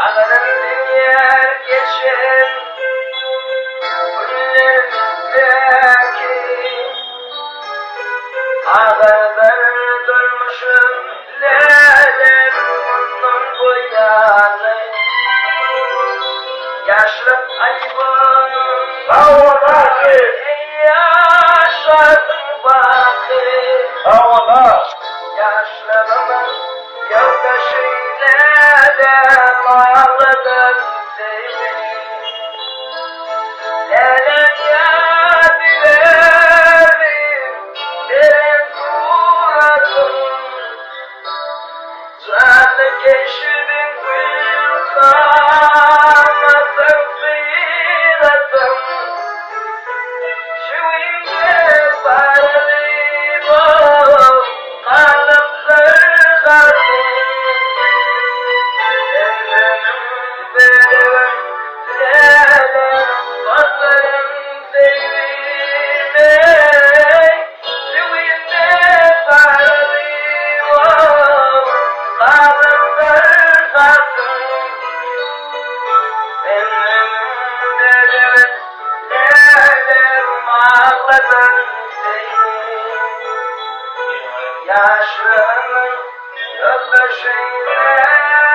Ağlarım yer geçen günlerimizdeki ağlardan durmuşum neler bunun bu yanı yaşlı ayıbım yaşadım bakı yaşlarımın yoldaşıyla de ağladım seni neden yadilerim benim suratım Zaten geçirdin gül kalmasın sıratım Şu ince paralıyım kalım zırhatım Emrenim benim lelim basarım sevime Şu ince paralıyım kalım zırhatım Emrenim benim lelim ağladım seni Yaşlarımın yoldaşıyla